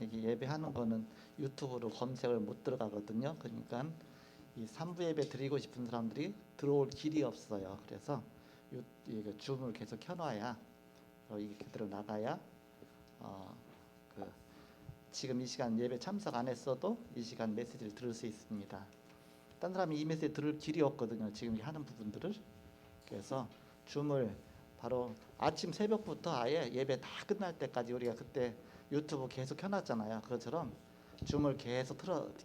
이게 예배하는 거는 유튜브로 검색을 못 들어가거든요. 그러니까 이 3부 예배 드리고 싶은 사람들이 들어올 길이 없어요. 그래서 이거 줌을 계속 켜놔야 이게 그대로 나가야 그 지금 이 시간 예배 참석 안 했어도 이 시간 메시지를 들을 수 있습니다. 딴 사람이 이 메시지 들을 길이 없거든요. 지금 하는 부분들을. 그래서 줌을 바로 아침 새벽부터 아예 예배 다 끝날 때까지 우리가 그때 유튜브 계속 켜놨잖아요. 그것처럼 줌을 계속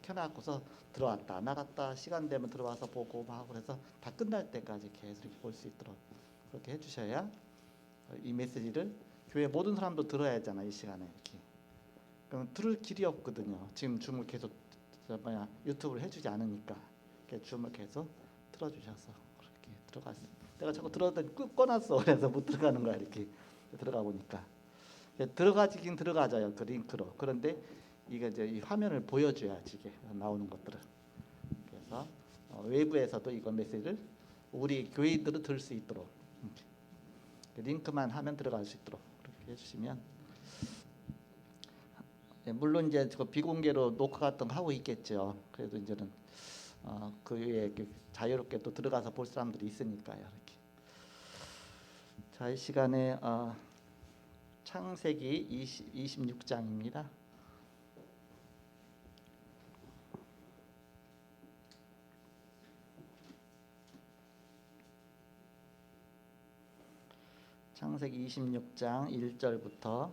켜놨고서 들어왔다 나갔다 시간 되면 들어와서 보고 하고 그래서 다 끝날 때까지 계속 이렇게 볼 수 있도록 그렇게 해주셔야 이 메시지를 교회 모든 사람도 들어야 하잖아. 이 시간에 이렇게. 그럼 들을 길이 없거든요. 지금 줌을 계속 유튜브를 해주지 않으니까 줌을 계속 틀어주셔서 그렇게 들어갔어요. 내가 자꾸 들어갔더니 꺼놨어. 그래서 못 들어가는 거야. 이렇게 들어가 보니까 들어가지긴 들어가져요. 그 링크로. 그런데 이게 이제 이 화면을 보여줘야지 이게 나오는 것들을. 그래서 외부에서도 이거 메시지를 우리 교인들은 들 수 있도록 링크만 하면 들어갈 수 있도록 그렇게 해주시면. 물론 이제 그 비공개로 녹화 같은 거 하고 있겠죠. 그래도 이제는 그 위에 자유롭게 또 들어가서 볼 사람들이 있으니까요. 이렇게. 자, 이 시간에 창세기 26장입니다. 창세기 26장 1절부터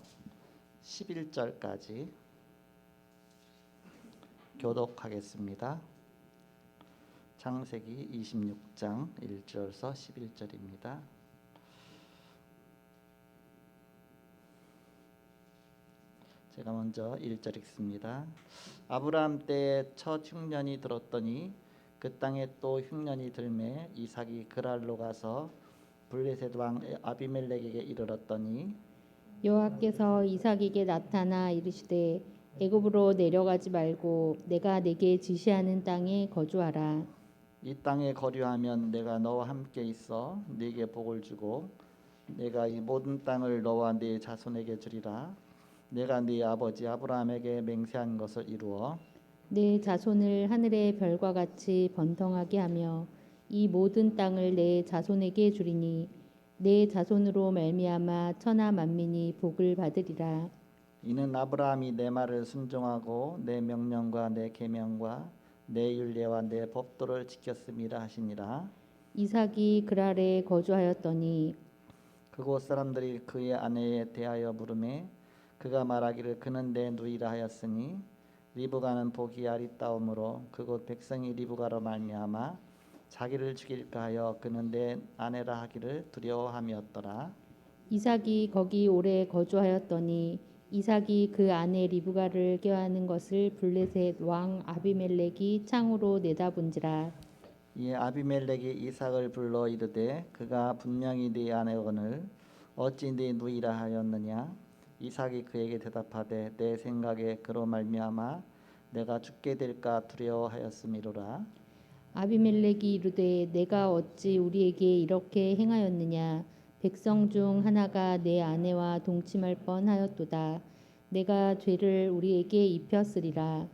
11절까지 교독하겠습니다. 창세기 26장 1절에서 11절입니다. 제가 먼저 1절 읽습니다. 아브라함 때에 첫 흉년이 들었더니 그 땅에 또 흉년이 들매 이삭이 그랄로 가서 블레셋 왕 아비멜렉에게 이르렀더니 여호와께서 이삭에게 나타나 이르시되 애굽으로 내려가지 말고 내가 네게 지시하는 땅에 거주하라. 이 땅에 거류하면 내가 너와 함께 있어 네게 복을 주고 내가 이 모든 땅을 너와 네 자손에게 주리라. 내가 네 아버지 아브라함에게 맹세한 것을 이루어 내 자손을 하늘의 별과 같이 번성하게 하며 이 모든 땅을 내 자손에게 주리니 내 자손으로 말미암아 천하 만민이 복을 받으리라. 이는 아브라함이 내 말을 순종하고 내 명령과 내 계명과 내 율례와 내 법도를 지켰음이라 하시니라. 이삭이 그랄에 거주하였더니 그곳 사람들이 그의 아내에 대하여 물으매 그가 말하기를 그는 내 누이라 하였으니 리브가는 복이 아리따움으로 그곳 백성이 리브가로 말미암아 자기를 죽일까 하여 그는 내 아내라 하기를 두려워함이었더라. 이삭이 거기 오래 거주하였더니 이삭이 그 아내 리브가를 꾀하는 것을 블레셋 왕 아비멜렉이 창으로 내다본지라. 이에 아비멜렉이 이삭을 불러 이르되 그가 분명히 네 아내거늘 어찌 네 누이라 하였느냐. 이삭이 그에게 대답하되 내 생각에 그로 말미암아 내가 죽게 될까 두려워하였음이로라. 아비멜렉이 이르되 내가 어찌 우리에게 이렇게 행하였느냐. 백성 중 하나가 내 아내와 동침할 뻔하였도다. 내가 죄를 우리에게 입혔으리라.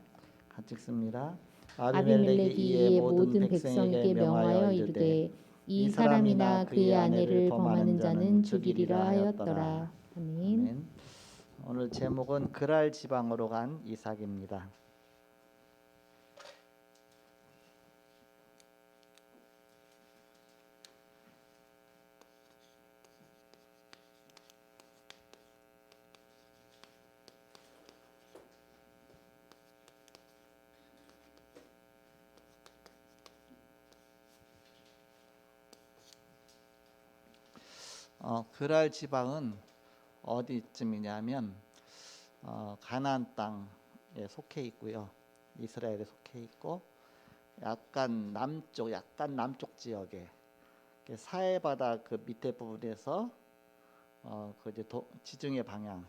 같이 읽습니다. 아비멜렉이 아비멜렉이 이에 이에 모든 모든 백성에게 백성에게 명하여 이르되 이 사람이나 그의 아내를 범하는 자는 죽이리라 하였더라. 아멘. 아멘. 오늘 제목은 그랄 지방으로 간 이삭입니다. 그랄 지방은 어디쯤이냐면 가나안 땅에 속해 있고요. 이스라엘에 속해 있고 약간 남쪽 지역에 사해바다 그 밑에 부분에서 그 이제 지중해 방향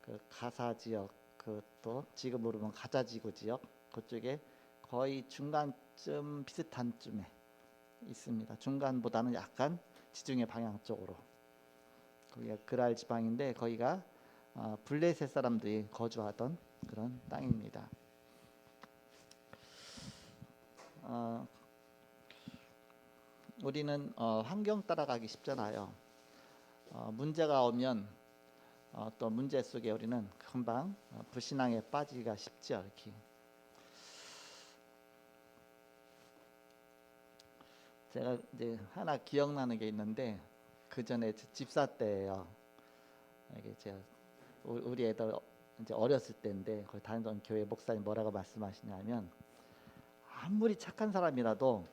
그 가사 지역 그또 지금으로 보면 가자 지구 지역 그쪽에 거의 중간쯤 비슷한 쯤에 있습니다. 중간보다는 약간 지중해 방향 쪽으로. 거기가 그랄 지방인데 거기가 블레셋 사람들이 거주하던 그런 땅입니다. 우리는 환경 따라가기 쉽잖아요. 문제가 오면 또 문제 속에 우리는 금방 불신앙에 빠지기가 쉽죠. 이렇게. 제가 이제 하나 기억나는 게 있는데 그 전에 집사 때예요. 이게 제가 우리 애들 이제 어렸을 때인데 거기 다니던 교회 목사님 뭐라고 말씀하시냐면 아무리 착한 사람이라도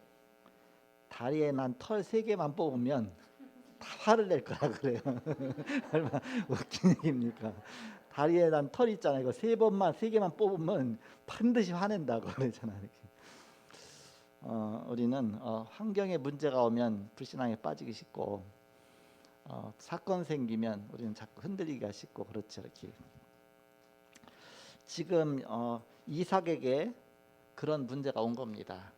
다리에 난 털 3개만 뽑으면 다 화를 낼 거라 그래요. 얼마나 웃긴 얘기입니까? 다리에 난 털 있잖아요. 이거 3개만 뽑으면 반드시 화낸다고 그러잖아요. 이렇게. 우리는 환경에 문제가 오면 불신앙에 빠지기 쉽고 사건 생기면 우리는 자꾸 흔들리기가 쉽고 그렇죠. 이렇게. 지금 이삭에게 그런 문제가 온 겁니다.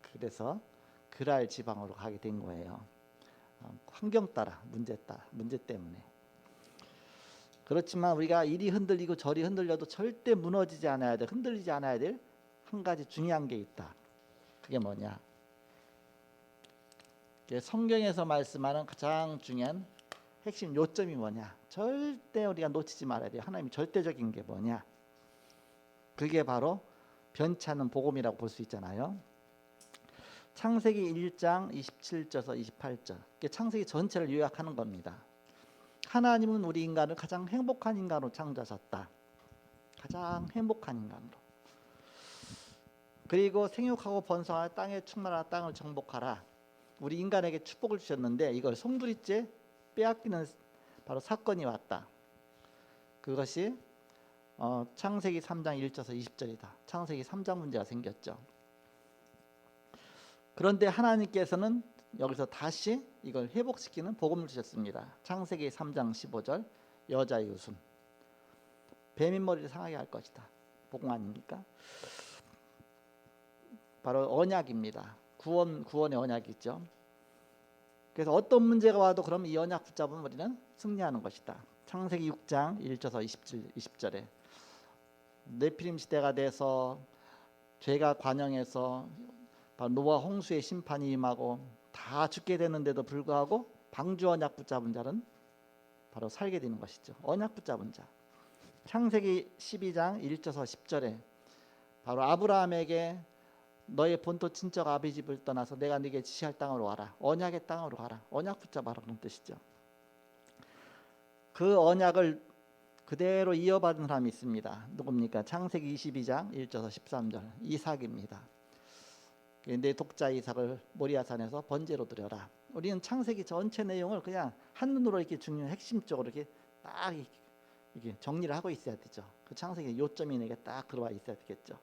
그래서 그랄 지방으로 가게 된 거예요. 환경 따라 문제 때문에. 그렇지만 우리가 이리 흔들리고 저리 흔들려도 절대 무너지지 않아야 돼. 흔들리지 않아야 될 한 가지 중요한 게 있다. 그게 뭐냐? 성경에서 말씀하는 가장 중요한 핵심 요점이 뭐냐? 절대 우리가 놓치지 말아야 돼요. 하나님이 절대적인 게 뭐냐? 그게 바로 변치 않는 복음이라고 볼 수 있잖아요. 창세기 1장 27절에서 28절. 창세기 전체를 요약하는 겁니다. 하나님은 우리 인간을 가장 행복한 인간으로 창조하셨다. 가장 행복한 인간으로. 그리고 생육하고 번성하라, 땅에 충만하라, 땅을 정복하라. 우리 인간에게 축복을 주셨는데 이걸 송두리째 빼앗기는 바로 사건이 왔다. 그것이 창세기 3장 1절에서 20절이다. 창세기 3장 문제가 생겼죠. 그런데 하나님께서는 여기서 다시 이걸 회복시키는 복음을 주셨습니다. 창세기 3장 15절 여자의 웃음. 뱀인 머리를 상하게 할 것이다. 복음 아닙니까? 바로 언약입니다. 구원의 언약이죠. 그래서 어떤 문제가 와도 그럼 이 언약 붙잡으면 우리는 승리하는 것이다. 창세기 6장 1절에서 20절에 네피림 시대가 돼서 죄가 관영해서 노아 홍수의 심판이 임하고 다 죽게 되는데도 불구하고 방주 언약 붙잡은 자는 바로 살게 되는 것이죠. 언약 붙잡은 자. 창세기 12장 1절에서 10절에 바로 아브라함에게 너의 본토 친척 아비 집을 떠나서 내가 네게 지시할 땅으로 와라. 언약의 땅으로 가라. 언약 붙잡아라 그런 뜻이죠. 그 언약을 그대로 이어받은 사람이 있습니다. 누굽니까? 창세기 22장 1절에서 13절 이삭입니다. 내 독자 이삭을 모리아산에서 번제로 드려라. 우리는 창세기 전체 내용을 그냥 한눈으로 이렇게 중요한 핵심적으로 이렇게 딱 이게 정리를 하고 있어야 되죠. 그 창세기 요점이 내게 딱 들어와 있어야 되겠죠.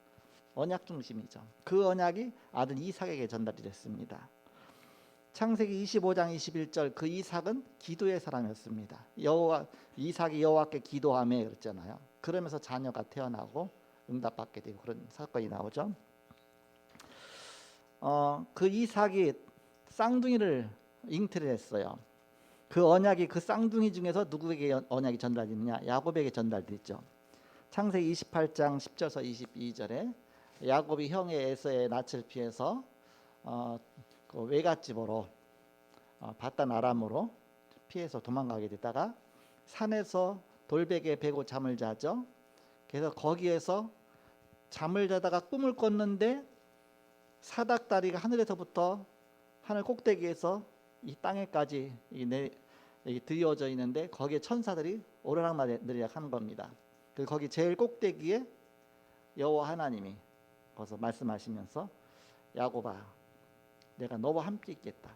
언약 중심이죠. 그 언약이 아들 이삭에게 전달이 됐습니다. 창세기 25장 21절 그 이삭은 기도의 사람이었습니다. 이삭이 여호와께 기도하며 그랬잖아요. 그러면서 자녀가 태어나고 응답받게 되고 그런 사건이 나오죠. 그 이삭이 쌍둥이를 잉태를 했어요. 그 언약이 그 쌍둥이 중에서 누구에게 언약이 전달됐느냐? 야곱에게 전달됐죠. 창세기 28장 10절에서 22절에 야곱이 형의 에서의 낯을 피해서 그 외갓집으로 바단 아람으로 피해서 도망가게 되다가 산에서 돌베개에 베고 잠을 자죠. 그래서 거기에서 잠을 자다가 꿈을 꿨는데 사닥다리가 하늘에서부터 하늘 꼭대기에서 이 땅에까지 드리워져 있는데 거기에 천사들이 오르락내리락 하는 겁니다. 그리고 거기 제일 꼭대기에 여호와 하나님이 거기서 말씀하시면서 야곱아 내가 너와 함께 있겠다.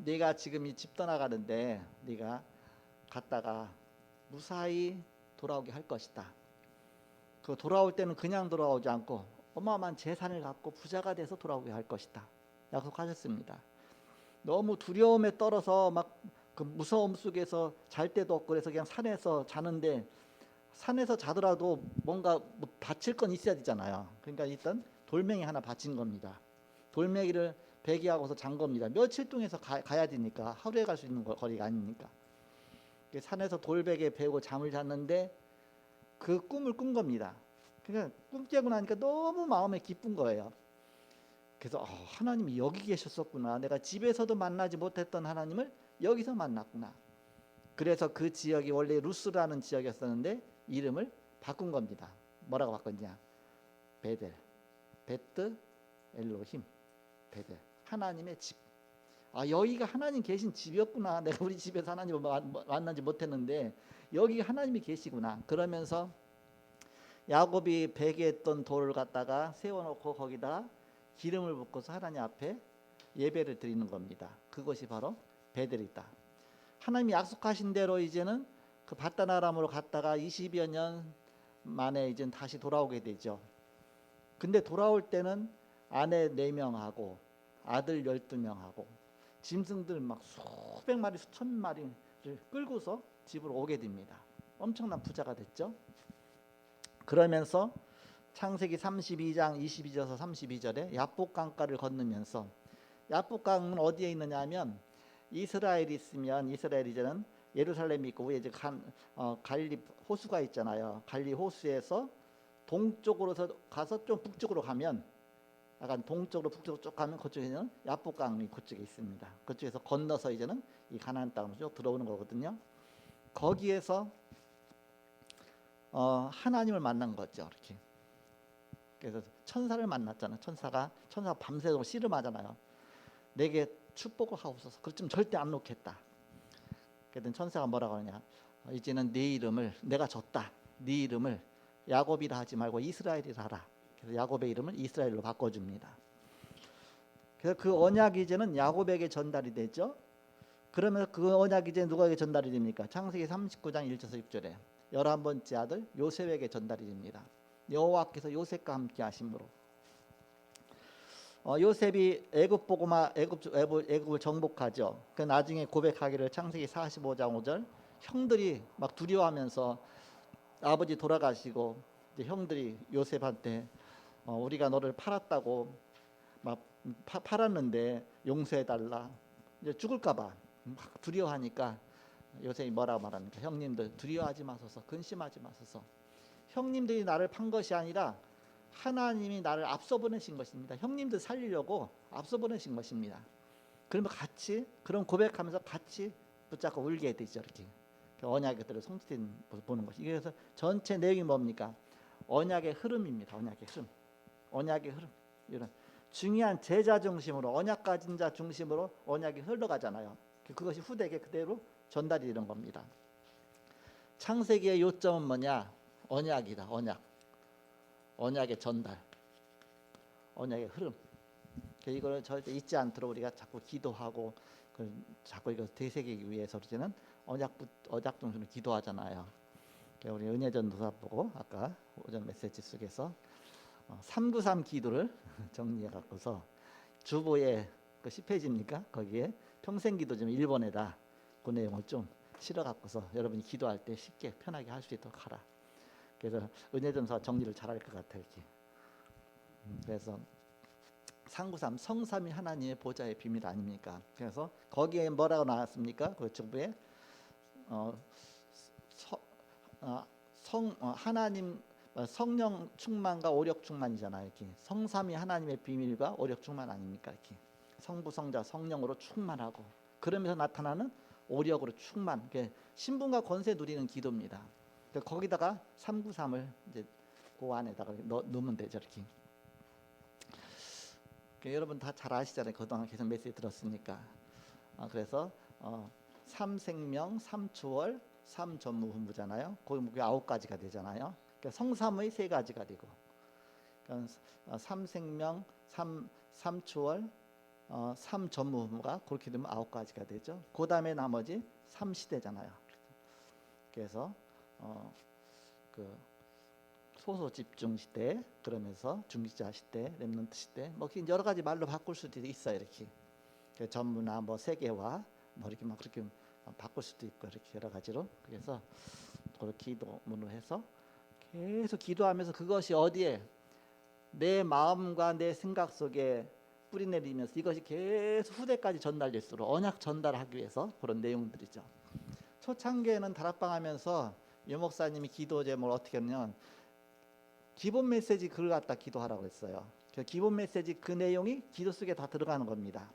네가 지금 이 집 떠나가는데 네가 갔다가 무사히 돌아오게 할 것이다. 그 돌아올 때는 그냥 돌아오지 않고 어마어마한 재산을 갖고 부자가 돼서 돌아오게 할 것이다. 약속하셨습니다. 너무 두려움에 떨어서 막 그 무서움 속에서 잘 데도 없고 그래서 그냥 산에서 자는데 산에서 자더라도 뭔가 뭐 바칠 건 있어야 되잖아요. 그러니까 일단 돌멩이 하나 바친 겁니다. 돌멩이를 배기하고서 잔 겁니다. 며칠 동에서 가야 되니까 하루에 갈 수 있는 거리가 아니니까. 산에서 돌베개에 베고 잠을 잤는데 그 꿈을 꾼 겁니다. 그러니까 꿈 깨고 나니까 너무 마음에 기쁜 거예요. 그래서 하나님이 여기 계셨었구나. 내가 집에서도 만나지 못했던 하나님을 여기서 만났구나. 그래서 그 지역이 원래 루스라는 지역이었었는데 이름을 바꾼 겁니다. 뭐라고 바꿨냐? 베델, 베트 엘로힘, 베델, 하나님의 집. 여기가 하나님 계신 집이었구나. 내가 우리 집에서 하나님을 만나지 못했는데 여기 하나님이 계시구나. 그러면서 야곱이 베개했던 돌을 갖다가 세워놓고 거기다 기름을 붓고서 하나님 앞에 예배를 드리는 겁니다. 그것이 바로 베델이다. 하나님이 약속하신 대로 이제는 그 바단 아람으로 갔다가 20여 년 만에 이제 다시 돌아오게 되죠. 근데 돌아올 때는 아내 4명하고 아들 12명하고 짐승들 막 수백 마리 수천 마리를 끌고서 집으로 오게 됩니다. 엄청난 부자가 됐죠. 그러면서 창세기 32장 22절에서 32절에 야복강가를 건너면서, 야복강은 어디에 있느냐 하면 이스라엘이 있으면 이스라엘이 이제는 예루살렘이 있고 위에 이제 갈리 호수가 있잖아요. 갈리 호수에서 동쪽으로 가서 좀 북쪽으로 가면, 약간 동쪽으로 북쪽으로 쭉 가면 그쪽에는 야복강이 그쪽에 있습니다. 그쪽에서 건너서 이제는 이 가나안 땅으로 쭉 들어오는 거거든요. 거기에서 하나님을 만난 거죠. 이렇게. 그래서 천사를 만났잖아요. 천사가 밤새도록 씨름하잖아요. 내게 축복을 하옵소서. 그렇지만 절대 안 놓겠다. 그랬더니 천사가 뭐라고 하느냐? 이제는 네 이름을 내가 줬다. 네 이름을 야곱이라 하지 말고 이스라엘이라 하라. 그래서 야곱의 이름을 이스라엘로 바꿔줍니다. 그래서 그 언약이 이제는 야곱에게 전달이 되죠. 그러면 그 언약이 이제 누구에게 전달이 됩니까? 창세기 39장 1절에서 6절에 11번째 아들 요셉에게 전달이 됩니다. 여호와께서 요셉과 함께 하심으로. 요셉이 애굽을 정복하죠. 그 나중에 고백하기를 창세기 45장 5절, 형들이 막 두려워하면서 아버지 돌아가시고 이제 형들이 요셉한테 우리가 너를 팔았다고 막 팔았는데 용서해 달라. 이제 죽을까봐 막 두려워하니까 요셉이 뭐라고 말합니까? 형님들 두려워하지 마소서, 근심하지 마소서. 형님들이 나를 판 것이 아니라 하나님이 나를 앞서 보내신 것입니다. 형님들 살리려고 앞서 보내신 것입니다. 그러면 같이 그런 고백하면서 같이 붙잡고 울게 되죠. 이렇게 언약의 것들을 성취된 모습 보는 것이. 그래서 전체 내용이 뭡니까? 언약의 흐름입니다. 언약의 흐름. 언약의 흐름. 이런 중요한 제자 중심으로, 언약 가진 자 중심으로 언약이 흘러가잖아요. 그것이 후대에게 그대로 전달이 되는 겁니다. 창세기의 요점은 뭐냐? 언약이다. 언약. 언약의 전달. 언약의 흐름. 이걸 절대 잊지 않도록 우리가 자꾸 기도하고 자꾸 이거 되새기기 위해서 이제는 언약 중심으로 기도하잖아요. 우리 은혜전 도사 보고 아까 오전 메시지 속에서 393 기도를 정리해 갖고서 주보에 그 10페이지입니까? 거기에 평생기도 좀 1번에다 그 내용을 좀 실어 갖고서 여러분이 기도할 때 쉽게 편하게 할 수 있도록 하라. 그래서 은혜전사 정리를 잘할 것 같아요. 이렇게. 그래서 393 성삼위 하나님의 보좌의 비밀 아닙니까? 그래서 거기에 뭐라고 나왔습니까? 그 주부에 하나님 성령 충만과 오력 충만이잖아요. 이렇게 성삼위 하나님의 비밀과 오력 충만 아닙니까? 이렇게 성부 성자 성령으로 충만하고 그러면서 나타나는 오력으로 충만. 신분과 권세 누리는 기도입니다. 거기다가 393을 이제 그 안에다가 넣으면 되죠. 이렇게. 여러분 다 잘 아시잖아요. 그동안 계속 메시지 들었으니까. 그래서 3생명, 3초월, 3전무후무잖아요. 거기 9가지가 되잖아요. 그러니까 성삼의 3가지가 되고, 그러니까 3생명, 3초월, 3전무후무가 그렇게 되면 9가지가 되죠. 그 다음에 나머지 3시대잖아요. 그래서 그 소소 집중 시대, 그러면서 중지자 시대, 렘넌트 시대, 뭐 여러 가지 말로 바꿀 수도 있어요. 이렇게 전무나 뭐 세계화, 뭐 이렇게 막 그렇게 바꿀 수도 있고 이렇게 여러 가지로. 그래서 그걸 기도문으로 해서 계속 기도하면서 그것이 어디에 내 마음과 내 생각 속에 뿌리 내리면서 이것이 계속 후대까지 전달될수록 언약 전달하기 위해서 그런 내용들이죠. 초창기에는 다락방 하면서 유 목사님이 기도 제목을 어떻게 하냐면 기본 메시지 글을 갖다 기도하라고 했어요. 그 기본 메시지 그 내용이 기도 속에 다 들어가는 겁니다.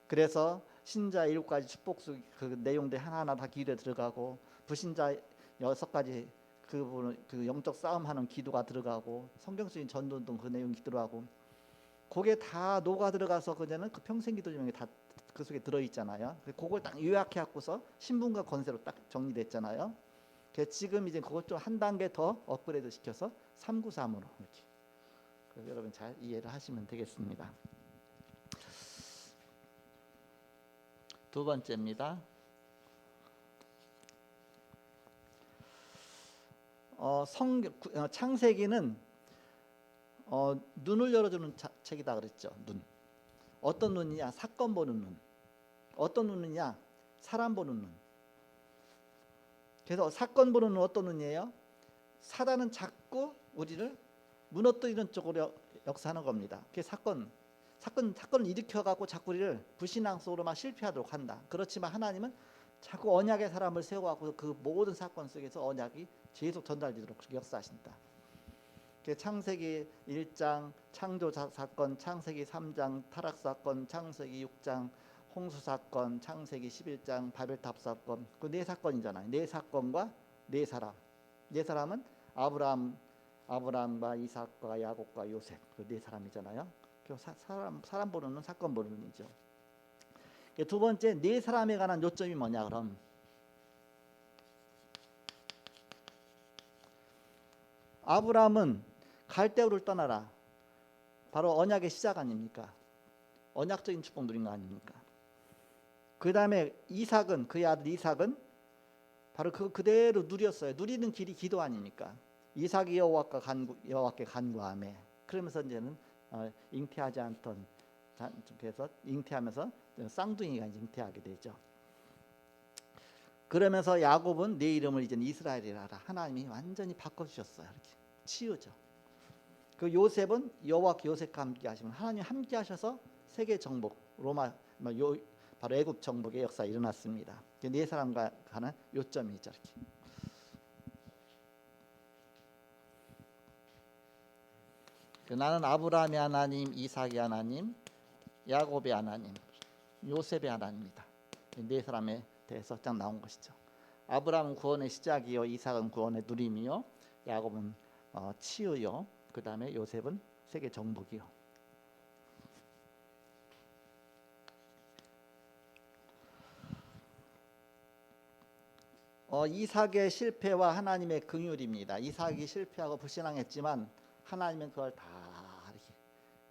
그래서 신자 7가지 축복수 그 내용들 하나하나 다 기도에 들어가고, 불신자 6가지 그 영적 싸움하는 기도가 들어가고, 성경적인 전도 등 그 내용이 들어가고, 그게 다 녹아 들어가서 그제는 그 평생 기도 제목이 다 그 속에 들어 있잖아요. 그걸 딱 요약해 갖고서 신분과 권세로 딱 정리됐잖아요. 그래서 지금 이제 그것 좀 한 단계 더 업그레이드 시켜서 393으로 이렇게. 그래서 여러분 잘 이해를 하시면 되겠습니다. 두 번째입니다. 창세기는 눈을 열어주는 책이다 그랬죠. 눈. 어떤 눈이냐? 사건 보는 눈. 어떤 눈이냐? 사람 보는 눈. 그래서 사건 보는 눈은 어떤 눈이에요? 사단은 자꾸 우리를 무너뜨리는 쪽으로 역사하는 겁니다. 그게 사건을 일으켜 갖고 자꾸 우리를 불신앙 속으로 막 실패하도록 한다. 그렇지만 하나님은 자꾸 언약의 사람을 세워 갖고 그 모든 사건 속에서 언약이 계속 전달되도록 그렇게 역사하신다. 창세기 1장 창조 사건, 창세기 3장 타락 사건, 창세기 6장 홍수 사건, 창세기 11장 바벨탑 사건, 그 네 사건이잖아요. 네 사건과 네 사람. 네 사람은 아브라함과 이삭과 야곱과 요셉, 그 네 사람이잖아요. 사람 보는 눈, 사건 보는 눈이죠. 두 번째, 네 사람에 관한 요점이 뭐냐 그럼? 아브라함은 갈대우를 떠나라. 바로 언약의 시작 아닙니까? 언약적인 축복 누린 거 아닙니까? 그 다음에 이삭은, 그의 아들 이삭은 바로 그대로 누렸어요. 누리는 길이 기도 아닙니까? 이삭이 여호와께 간구하며, 그러면서 이제는 잉태하지 않던, 그래서 잉태하면서 쌍둥이가 잉태하게 되죠. 그러면서 야곱은 내 이름을 이제는 이스라엘이라 하라. 하나님이 완전히 바꿔주셨어요. 이렇게 치유죠. 그 요셉은 여호와께 요셉과 함께 하시면 하나님 함께 하셔서 세계 정복, 바로 애굽 정복의 역사가 일어났습니다. 네 사람과 하는 요점이죠. 이렇게. 나는 아브라함의 하나님, 이삭의 하나님, 야곱의 하나님, 요셉의 하나님이다. 네 사람에 대해서 딱 나온 것이죠. 아브라함은 구원의 시작이요, 이삭은 구원의 누림이요, 야곱은 치유요, 그 다음에 요셉은 세계 정복이요. 이삭의 실패와 하나님의 긍휼입니다. 이삭이 실패하고 불신앙했지만 하나님은 그걸 다 이렇게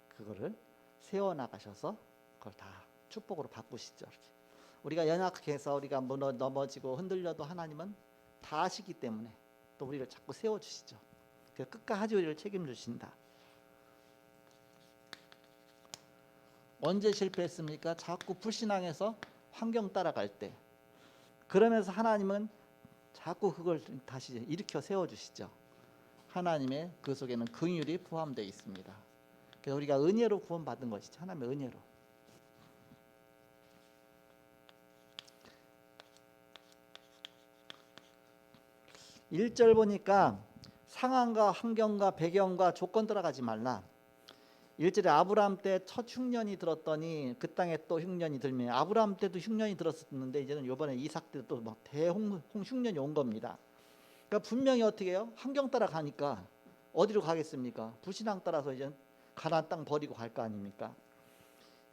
그거를 세워 나가셔서 그걸 다 축복으로 바꾸시죠. 이렇게. 우리가 연약해서 우리가 넘어지고 흔들려도 하나님은 다 아시기 때문에 또 우리를 자꾸 세워 주시죠. 끝까지 우리를 책임주신다. 언제 실패했습니까? 자꾸 불신앙해서 환경 따라갈 때. 그러면서 하나님은 자꾸 그걸 다시 일으켜 세워주시죠. 하나님의 그 속에는 긍휼이 포함되어 있습니다. 그래서 우리가 은혜로 구원받은 것이죠. 하나님의 은혜로. (1절) 보니까 상황과 환경과 배경과 조건 따라가지 말라. 1절에 아브라함 때 첫 흉년이 들었더니 그 땅에 또 흉년이 들며, 아브라함 때도 흉년이 들었었는데 이제는 이번에 이삭 때도 또 막 흉년이 온 겁니다. 그러니까 분명히 어떻게 해요? 환경 따라 가니까 어디로 가겠습니까? 불신앙 따라서 이제 가나안 땅 버리고 갈 거 아닙니까?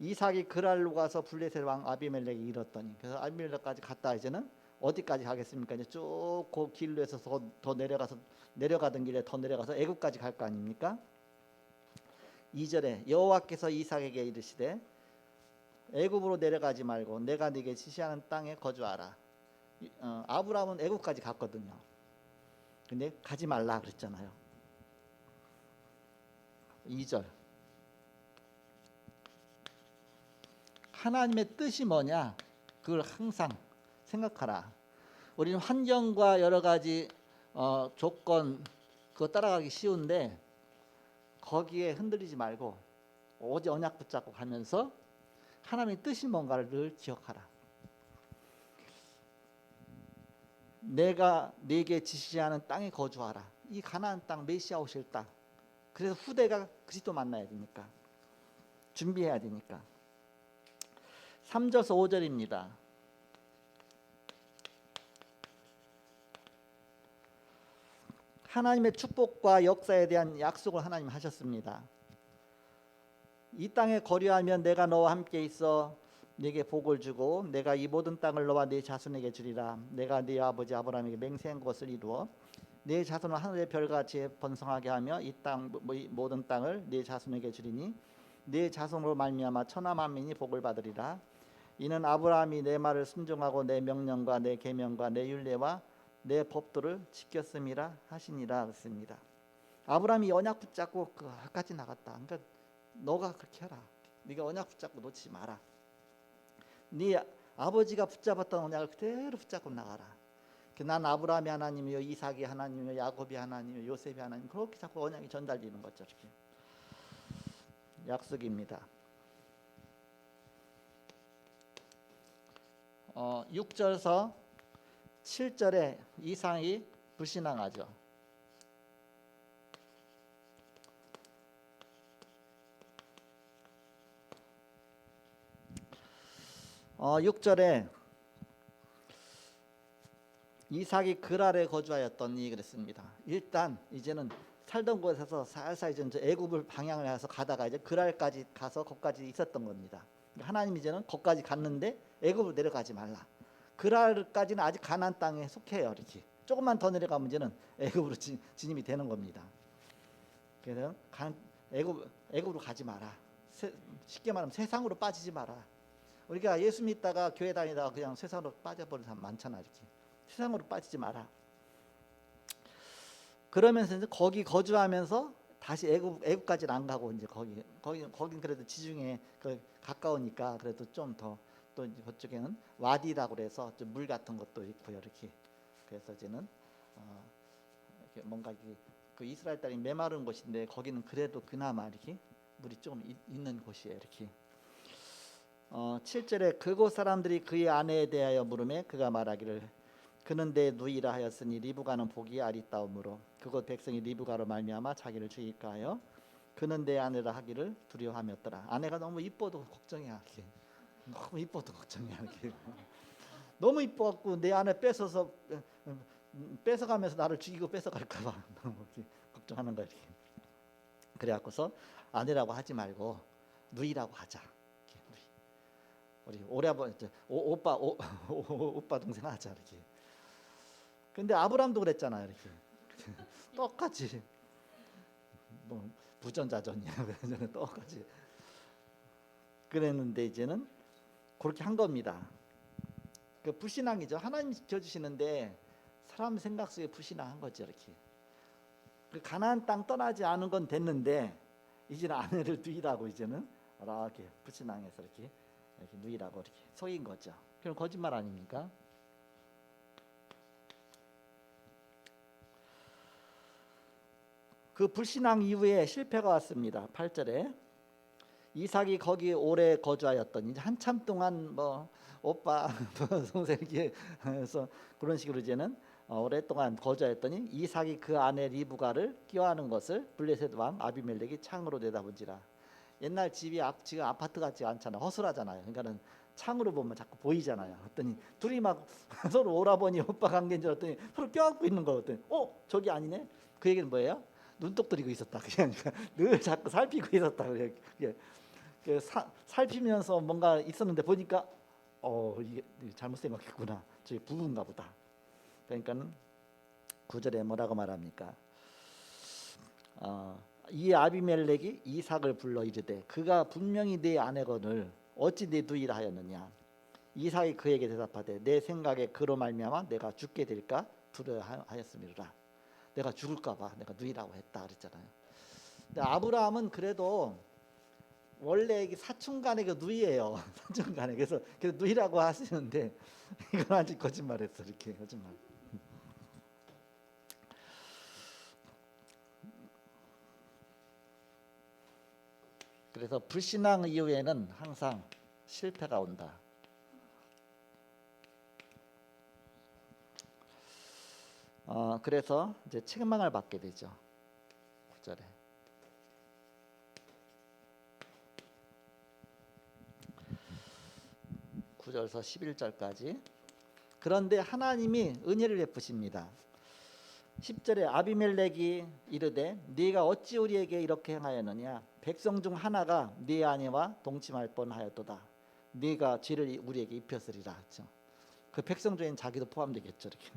이삭이 그랄로 가서 블레셋 왕 아비멜렉이 이뤘더니, 그래서 아비멜렉까지 갔다 이제는 어디까지 가겠습니까? 이제 쭉 그 길로 해서 더 내려가던 길에 더 내려가서 애굽까지 갈 거 아닙니까? 2절에 여호와께서 이삭에게 이르시되 애굽으로 내려가지 말고 내가 네게 지시하는 땅에 거주하라. 아브라함은 애굽까지 갔거든요. 근데 가지 말라 그랬잖아요. 2절 하나님의 뜻이 뭐냐? 그걸 항상 생각하라. 우리는 환경과 여러 가지 조건 그거 따라가기 쉬운데 거기에 흔들리지 말고 오직 언약 붙잡고 가면서 하나님의 뜻이 뭔가를 늘 기억하라. 내가 네게 지시하는 땅에 거주하라. 이 가나안 땅, 메시아 오실 땅. 그래서 후대가 그리스도 만나야 되니까, 준비해야 되니까. 3절에서 5절입니다. 하나님의 축복과 역사에 대한 약속을 하나님 하셨습니다. 이 땅에 거류하면 내가 너와 함께 있어 네게 복을 주고 내가 이 모든 땅을 너와 네 자손에게 주리라. 내가 네 아버지 아브라함에게 맹세한 것을 이루어 네 자손을 하늘의 별같이 번성하게 하며 이 땅 모든 땅을 네 자손에게 주리니 네 자손으로 말미암아 천하 만민이 복을 받으리라. 이는 아브라함이 내 말을 순종하고 내 명령과 내 계명과 내 율례와 내 법도를 지켰음이라 하시니라 그랬습니다. 아브라함이 언약 붙잡고 그까지 나갔다. 그러니까 너가 그렇게 해라. 네가 언약 붙잡고 놓치지 마라. 네 아버지가 붙잡았던 언약을 그대로 붙잡고 나가라. 난 아브라함이 하나님이요, 이삭이 하나님이요, 야곱이 하나님이요, 요셉이 하나님. 그렇게 자꾸 언약이 전달되는 거죠. 이렇게 약속입니다. 6절에서 7절에 이삭이 불신앙하죠. 6절에 이삭이 그랄에 거주하였더니 그랬습니다. 일단 이제는 살던 곳에서 살살 이제 애굽을 방향을 해서 가다가 이제 그랄까지 가서 거기까지 있었던 겁니다. 하나님 이제는 거기까지 갔는데 애굽으로 내려가지 말라. 그랄까지는 아직 가나안 땅에 속해요. 이렇게 조금만 더 내려가면 이제는 애굽으로 진입이 되는 겁니다. 그래서 애굽으로 가지 마라. 쉽게 말하면 세상으로 빠지지 마라. 우리가 예수 믿다가 교회 다니다가 그냥 세상으로 빠져버리는 사람 많잖아. 이렇게 세상으로 빠지지 마라. 그러면서 이제 거기 거주하면서 다시 애굽까지는 안 가고 이제 거긴 그래도 지중해 가까우니까 그래도 좀 더 또 그쪽에는 와디라고 그래서 좀 물 같은 것도 있고요. 이렇게 그래서 이제는 이렇게 뭔가 그 이스라엘 땅이 메마른 곳인데 거기는 그래도 그나마 이렇게 물이 좀 있는 곳이에요. 이렇게 7절에 그곳 사람들이 그의 아내에 대하여 물으매 그가 말하기를 그는 내 누이라 하였으니 리브가는 복이 아리따움으로 그곳 백성이 리브가로 말미암아 자기를 죽일까 하여 그는 내 아내라 하기를 두려워하였더라. 아내가 너무 이뻐도 걱정이야. 이렇게. 너무 이뻐도 걱정이야. 이렇게. 너무 이뻐갖고 내 아내 뺏어가면서 나를 죽이고 뺏어갈까봐 너무 걱정하는 거야. 이렇게. 그래갖고서 아내라고 하지 말고 누이라고 하자. 우리 오래아버 오빠 동생 하자. 이렇게. 근데 아브라함도 그랬잖아요. 이렇게 똑같이 뭐 부전자전이야. 똑같이 그랬는데 이제는 그렇게 한 겁니다. 그 불신앙이죠. 하나님 지켜주시는데 사람 생각 속에 불신앙한 거죠. 이렇게 그 가나안 땅 떠나지 않은 건 됐는데 이제는 아내를 누이라고 이제는 이렇게 불신앙해서 이렇게 누이라고 이렇게 속인 거죠. 그럼 거짓말 아닙니까? 그 불신앙 이후에 실패가 왔습니다. 8절에 이삭이 거기 오래 거주하였더니 한참 동안 뭐 오빠 동생에게 해서 그런 식으로 이제는 오랫동안 거주하였더니 이삭이 그 아내 리브가를 껴안은 것을 블레셋 왕 아비멜렉이 창으로 내다본지라. 옛날 집이 지금 아파트 같지 않잖아요. 허술하잖아요. 그러니까는 창으로 보면 자꾸 보이잖아요. 그랬더니 둘이 막 서로 오라버니 오빠 관계인 줄 알았더니 서로 껴안고 있는 거 같더니 저기 아니네. 그 얘기는 뭐예요? 눈독 들이고 있었다. 그러니까 늘 자꾸 살피고 있었다. 살피면서 뭔가 있었는데 보니까 이게 잘못 생각했구나. 저기 부부인가 보다. 그러니까는 9절에 뭐라고 말합니까? 이 아비멜렉이 이삭을 불러 이르되 그가 분명히 네 아내거늘 어찌 네 누이라 하였느냐. 이삭이 그에게 대답하되 내 생각에 그로 말미암아 내가 죽게 될까 두려워하였음이라. 내가 죽을까봐 내가 누이라고 했다 그랬잖아요. 근데 아브라함은 그래도 원래 사촌간의 그 누이예요. 사촌간의 그래서 누이라고 하시는데 이건 아직 거짓말했어. 이렇게 거짓말. 그래서 불신앙 이후에는 항상 실패가 온다. 그래서 이제 책망을 받게 되죠. 9절에. 9절에서 11절까지. 그런데 하나님이 은혜를 베푸십니다. 10절에 아비멜렉이 이르되 네가 어찌 우리에게 이렇게 행하였느냐 백성 중 하나가 네 아내와 동침할 뻔하였도다. 네가 죄를 우리에게 입혔으리라 하죠. 그 백성 중엔 자기도 포함되겠죠. 이렇게.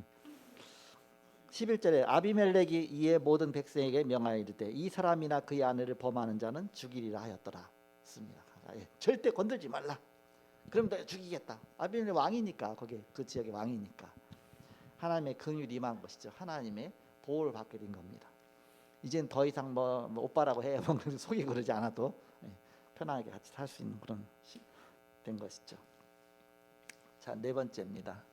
11절에 아비멜렉이 이에 모든 백성에게 명하여 이르되 이 사람이나 그의 아내를 범하는 자는 죽이리라 하였더라. 습니다. 절대 건들지 말라. 그럼 내가 죽이겠다. 아비멜렉 왕이니까 거기 그 지역의 왕이니까 하나님의 긍휼이 임한 것이죠. 하나님의 보호를 받게 된 겁니다. 이젠 더 이상 뭐 오빠라고 해 속이 그러지 않아도 편하게 같이 살 수 있는 그런 된 것이죠. 자, 네 번째입니다.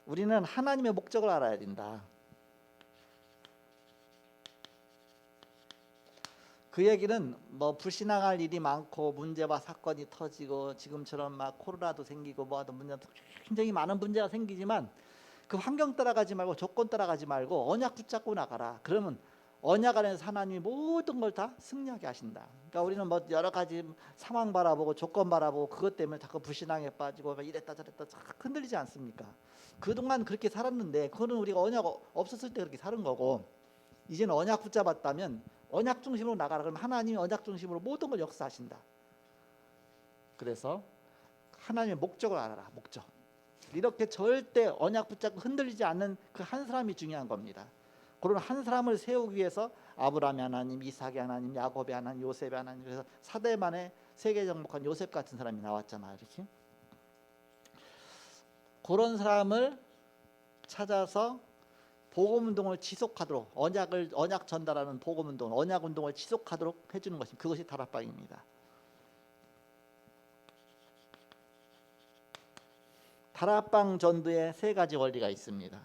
우리는 하나님의 목적을 알아야 된다. 그 얘기는 뭐 불신앙할 일이 많고 문제와 사건이 터지고 지금처럼 막 코로나도 생기고 뭐하도 문제도 굉장히 많은 문제가 생기지만 그 환경 따라가지 말고 조건 따라가지 말고 언약 붙잡고 나가라. 그러면 언약 안에서 하나님이 모든 걸 다 승리하게 하신다. 그러니까 우리는 뭐 여러 가지 상황 바라보고 조건 바라보고 그것 때문에 자꾸 불신앙에 빠지고 이랬다 저랬다 흔들리지 않습니까? 그동안 그렇게 살았는데 그거는 우리가 언약 없었을 때 그렇게 사는 거고 이제는 언약 붙잡았다면 언약 중심으로 나가라. 그러면 하나님이 언약 중심으로 모든 걸 역사하신다. 그래서 하나님의 목적을 알아라. 목적. 이렇게 절대 언약 붙잡고 흔들리지 않는 그 한 사람이 중요한 겁니다. 그런 한 사람을 세우기 위해서 아브라함의 하나님, 이삭의 하나님, 야곱의 하나님, 요셉의 하나님, 그래서 사대 만에 세계 정복한 요셉 같은 사람이 나왔잖아요. 이렇게 그런 사람을 찾아서 복음 운동을 지속하도록 언약 전달하는 복음 운동, 언약 운동을 지속하도록 해주는 것이 그것이 다락방입니다. 다락방 전도에 세 가지 원리가 있습니다.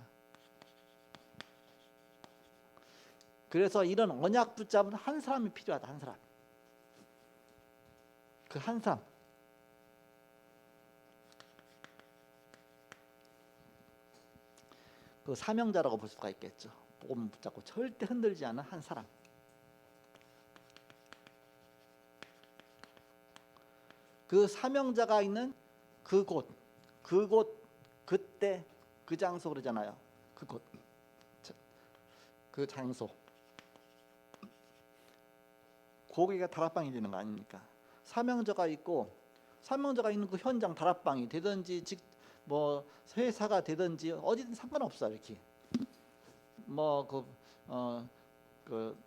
그래서 이런 언약 붙잡은 한 사람이 필요하다. 한 사람. 그 한 사람. 그 사명자라고 볼 수가 있겠죠. 복음 붙잡고 절대 흔들지 않은 한 사람. 그 사명자가 있는 그곳, 그때, 그 장소 그러잖아요. 그곳, 그 장소. 거기가 다락방이 되는 거 아닙니까? 사명자가 있고 사명자가 있는 그 현장 다락방이 되든지 뭐 회사가 되든지 어디든 상관없어요. 이렇게 그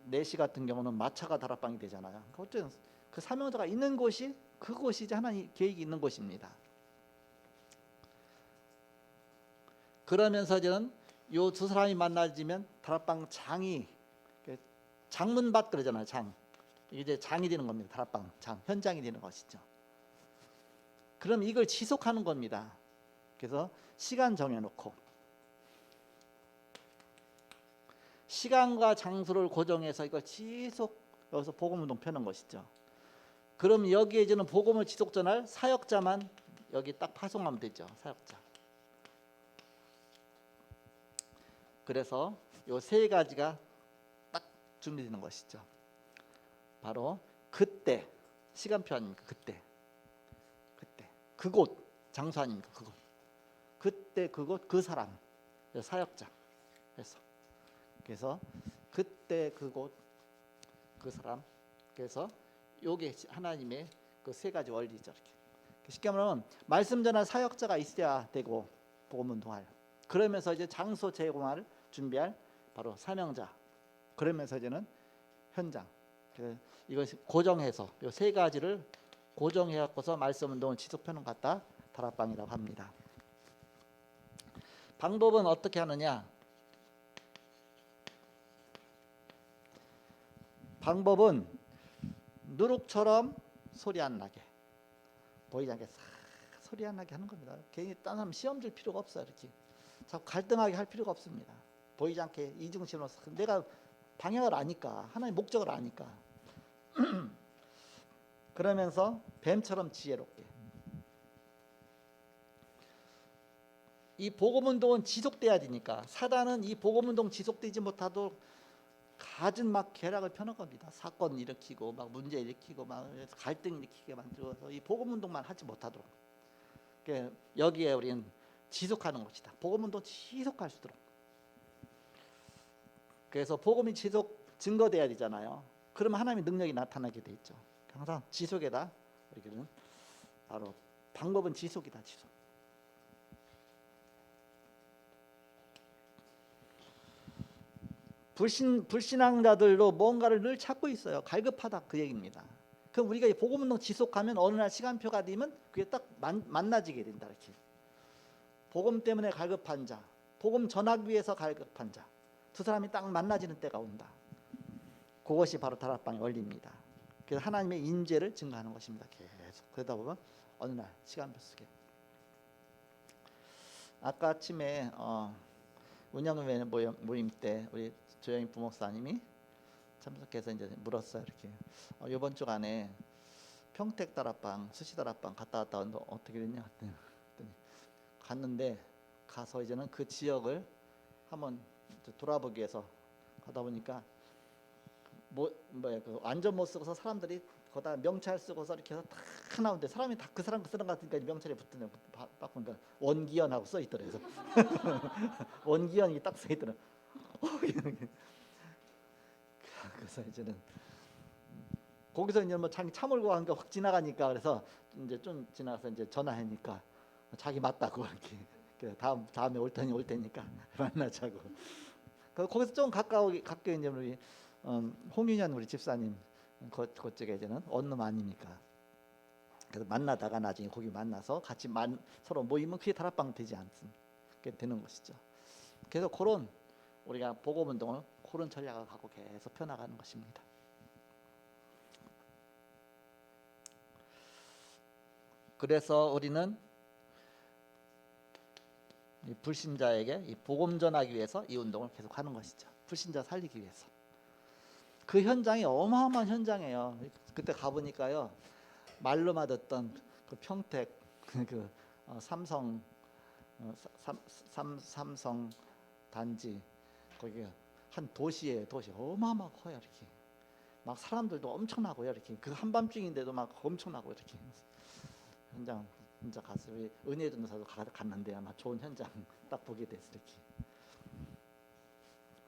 내시 같은 경우는 마차가 다락방이 되잖아요. 어쨌든 그 사명자가 있는 곳이 그곳이 이제 하나님 계획이 있는 곳입니다. 그러면서 저는 요 두 사람이 만나지면 다락방 장이 장문밭 그러잖아요. 장 이제 장이 되는 겁니다. 다락방 장 현장이 되는 것이죠. 그럼 이걸 지속하는 겁니다. 그래서 시간 정해놓고 시간과 장소를 고정해서 이걸 지속 여기서 복음운동 펴는 것이죠. 그럼 여기에 저는 복음을 지속 전할 사역자만 여기 딱 파송하면 되죠. 사역자. 그래서 요 세 가지가 딱 준비되는 것이죠. 바로 그때 시간표 아닙니까? 그때 그곳 장소 아닙니까? 그곳 그때 그곳 그 사람 사역자 그래서 그때 그곳 그 사람 그래서 요게 하나님의 그 세 가지 원리죠. 이렇게 쉽게 말하면 말씀 전할 사역자가 있어야 되고 복음 운동할 그러면서 이제 장소 제공할 준비할 바로 사명자 그러면서 이제는 현장 이것이 고정해서 요 세 가지를 고정해 갖고서 말씀 운동을 지속하는 것 같다. 다락방이라고 합니다. 방법은 어떻게 하느냐? 방법은 누룩처럼 소리 안 나게 보이지 않게 싹 소리 안 나게 하는 겁니다. 괜히 딴 사람 시험 줄 필요가 없어요. 이렇게 자꾸 갈등하게 할 필요가 없습니다. 보이지 않게 이중심으로 내가 방향을 아니까 하나의 목적을 아니까 그러면서 뱀처럼 지혜롭게 이 복음운동은 지속돼야 되니까 사단은 이 복음운동 지속되지 못하도록 갖은 막 계략을 펴는 겁니다. 사건 일으키고 막 문제 일으키고 막 갈등 일으키게 만들어서 이 복음운동만 하지 못하도록. 그러니까 여기에 우리는 지속하는 것이다. 복음운동 지속할 수 있도록. 그래서 복음이 지속 증거돼야 되잖아요. 그러면 하나님의 능력이 나타나게 돼 있죠. 항상 지속에다 우리는 바로 방법은 지속이다. 지속. 불신앙자들도 뭔가를 늘 찾고 있어요. 갈급하다 그 얘기입니다. 그럼 우리가 이 복음운동 지속하면 어느 날 시간표가 되면 그게 딱 만나지게 된다. 이렇게 복음 때문에 갈급한 자, 복음 전하기 위해서 갈급한 자, 두 사람이 딱 만나지는 때가 온다. 그것이 바로 다락방의 원리입니다. 그래서 하나님의 인재를 증가하는 것입니다. 계속 그러다 보면 어느 날 시간표 속에 아까 아침에 운영회 모임 때 우리 조영희 부목사님이 참석해서 이제 물었어요. 이렇게 이번 주간에 평택 다락방, 수시 다락방 갔다 왔다 왔는데 어떻게 됐냐 했더니 갔는데 가서 이제는 그 지역을 한번 돌아보기 위해서 가다 보니까 그 안전 못 쓰고서 사람들이 거기다 명찰 쓰고서 이렇게 해서 탁 나오는데 사람이 다 그 사람 쓰는 것 같으니까 명찰이 붙는 딱 보니까 원기현하고 써 있더래요. 원기현이 딱 써 있더래. 그래서 이제는 거기서 이제 뭐 자기 차 몰고 간 게 확 지나가니까 그래서 이제 좀 지나가서 이제 전화하니까 자기 맞다고 이렇게 그래서 다음에 올 테니까 만나자고. 거기서 좀 가까이 이제 우리 홍윤현 우리 집사님 그쪽에 이제는 원룸 아니니까 그래서 만나다가 나중에 거기 만나서 같이 서로 모이면 그게 다락방 되지 않습니까? 그게 되는 것이죠. 그래서 그런 우리가 복음운동을 그런 전략을 갖고 계속 펴나가는 것입니다. 그래서 우리는 이 불신자에게 이 복음 전하기 위해서 이 운동을 계속하는 것이죠. 불신자 살리기 위해서. 그 현장이 어마어마한 현장이에요. 그때 가보니까요, 말로만 듣던 그 평택 그 삼성 삼성 단지 거기 한 도시예요. 도시 어마어마하고 커요. 이렇게 막 사람들도 엄청나고요. 이렇게 그 한밤중인데도 막 엄청나고 이렇게 현장 진짜 가서 은혜 전도사도 갔는데 아마 좋은 현장 딱 보게 됐을 이렇게.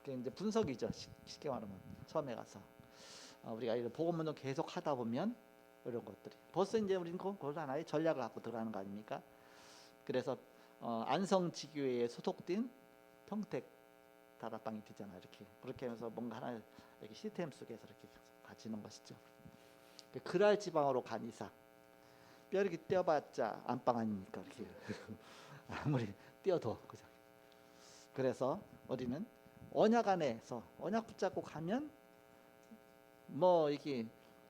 그게 이제 분석이죠. 쉽게 말하면 처음에 가서 우리가 이런 복음운동 계속 하다 보면 이런 것들이 벌써 이제 우리는 그걸 하나의 전략을 갖고 들어가는 거 아닙니까? 그래서 안성지교회에 소속된 평택 다락방이 되잖아요. 이렇게 그렇게 하면서 뭔가 하나 이렇게 시스템 속에서 이렇게 가지는 것이죠. 그랄 지방으로 간 이삭 뼈 이렇게 떼어봤자 안방 아닙니까? 이렇게 아무리 떼어도 그죠. 그래서 우리는 언약 안에서 언약 붙잡고 가면 뭐 이게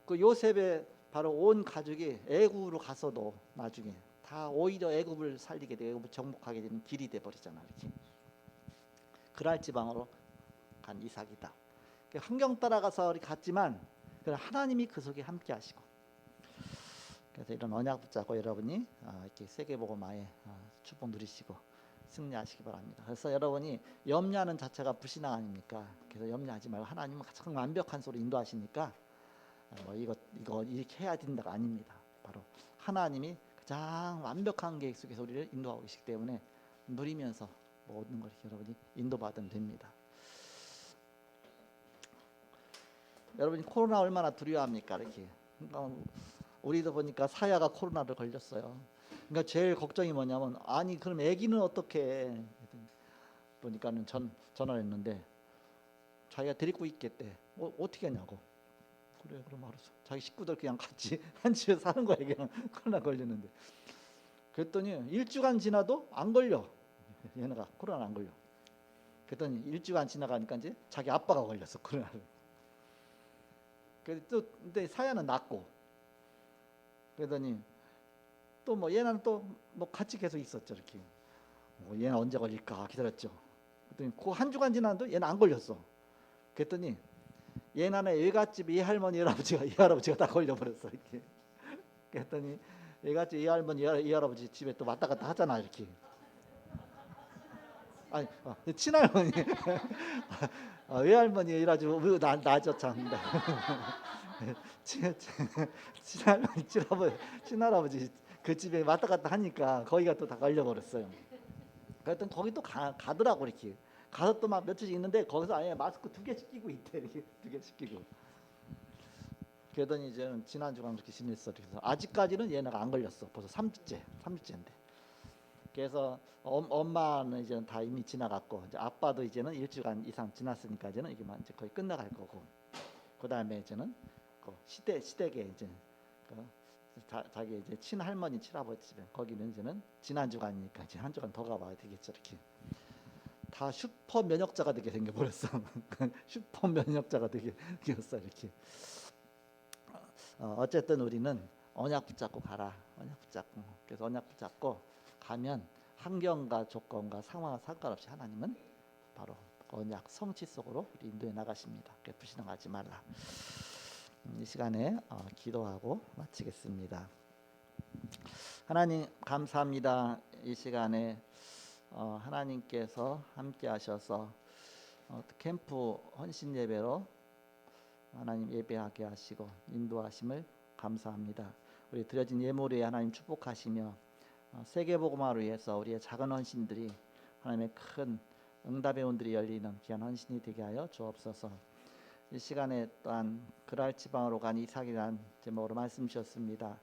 그 요셉의 바로 온 가족이 애굽으로 가서도 나중에 다 오히려 애굽을 살리게 되고 애굽을 정복하게 되는 길이 돼 버리잖아. 이렇게 그랄 지방으로 간 이삭이다. 환경 따라가서 갔지만 하나님이 그 속에 함께 하시고 그래서 이런 언약 붙잡고 여러분이 이렇게 세계복음화의 축복 누리시고 승리하시기 바랍니다. 그래서 여러분이 염려하는 자체가 불신앙 아닙니까? 그래서 염려하지 말고 하나님은 가장 완벽한 소리 인도하시니까 뭐 이거 이렇게 해야 된다가 아닙니다. 바로 하나님이 가장 완벽한 계획 속에서 우리를 인도하고 계시기 때문에 누리면서 모든 걸 여러분이 인도받으면 됩니다. 여러분이 코로나 얼마나 두려워합니까? 이렇게 우리도 보니까 사야가 코로나를 걸렸어요. 그러니까 제일 걱정이 뭐냐면 아니 그럼 아기는 어떻게 해? 보니까는 전화를 했는데 자기가 데리고 있겠대. 어떻게 하냐고. 그래 그럼 알았어. 자기 식구들 그냥 같이 한 집에 사는 거야. 그냥 코로나 걸렸는데. 그랬더니 일주간 지나도 안 걸려. 얘네가 코로나 안 걸려. 그랬더니 일주간 지나가니까 이제 자기 아빠가 걸렸어 코로나를. 근데 사야는 낫고. 그러더니 또 뭐 얘는 또 뭐 같이 계속 있었죠. 이렇게 얘는 언제 걸릴까 기다렸죠. 그랬더니 그 한 주간 지났는데 얘는 안 걸렸어. 그랬더니 얘는 외갓집 이 할머니 이 할아버지가 다 걸려버렸어. 이렇게. 그랬더니 외갓집 이 할머니 이 할아버지 집에 또 왔다 갔다 하잖아. 이렇게. 아니 친할머니 외할머니 이래가지고 나죠 참. 친할머니 친할아버지 그 집에 왔다 갔다 하니까 거기가 또 다 걸려버렸어요. 그랬더니 거기 또 가더라고 이렇게. 가서 또 막 며칠씩 있는데 거기서 아예 마스크 2개씩 끼고 있대. 이렇게 2개씩 끼고. 그러더니 이제는 지난주간 그렇게 지냈어. 그래서 아직까지는 얘네가 안 걸렸어. 벌써 3주째인데. 그래서 엄마는 이제는 다 이미 지나갔고, 이제 아빠도 이제는 일주간 이상 지났으니까 이제는 이게 이제 거의 끝나갈 거고, 그 다음에 이제는 그 시댁에 이제 자기 이제 친할머니 친아버지 집에 거기는 이제는 지난주간이니까 이제 한 주간 더 가봐야 되겠죠. 이렇게 다 슈퍼 면역자가 되게 생겨버렸어. 슈퍼 면역자가 되게 생겼어 이렇게. 어쨌든 우리는 언약 붙잡고 가라. 언약 붙잡고. 그래서 언약 붙잡고 가면 환경과 조건과 상황과 상관없이 하나님은 바로 언약 성취 속으로 우리 인도해 나가십니다. 불신앙하지 말라. 이 시간에 기도하고 마치겠습니다. 하나님 감사합니다. 이 시간에 하나님께서 함께 하셔서 캠프 헌신 예배로 하나님 예배하게 하시고 인도하심을 감사합니다. 우리 드려진 예물에 하나님 축복하시며 세계복음화를 위해서 우리의 작은 헌신들이 하나님의 큰 응답의 문들이 열리는 귀한 헌신이 되게 하여 주옵소서. 이 시간에 또한 그랄 지방으로 간 이삭이라는 제목으로 말씀 주셨습니다.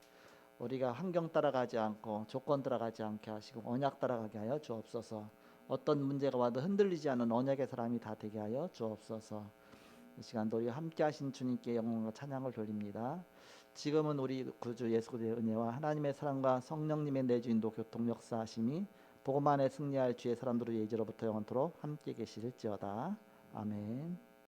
우리가 환경 따라가지 않고 조건 따라가지 않게 하시고 언약 따라가게 하여 주옵소서. 어떤 문제가 와도 흔들리지 않는 언약의 사람이 다 되게 하여 주옵소서. 이 시간도 우리와 함께 하신 주님께 영광과 찬양을 돌립니다. 지금은 우리 구주 예수 그리스도의 은혜와 하나님의 사랑과 성령님의 내주인도 교통 역사하심이 복음 안에 승리할 주의 사람들의 예지로부터 영원토록 함께 계실지어다. 아멘.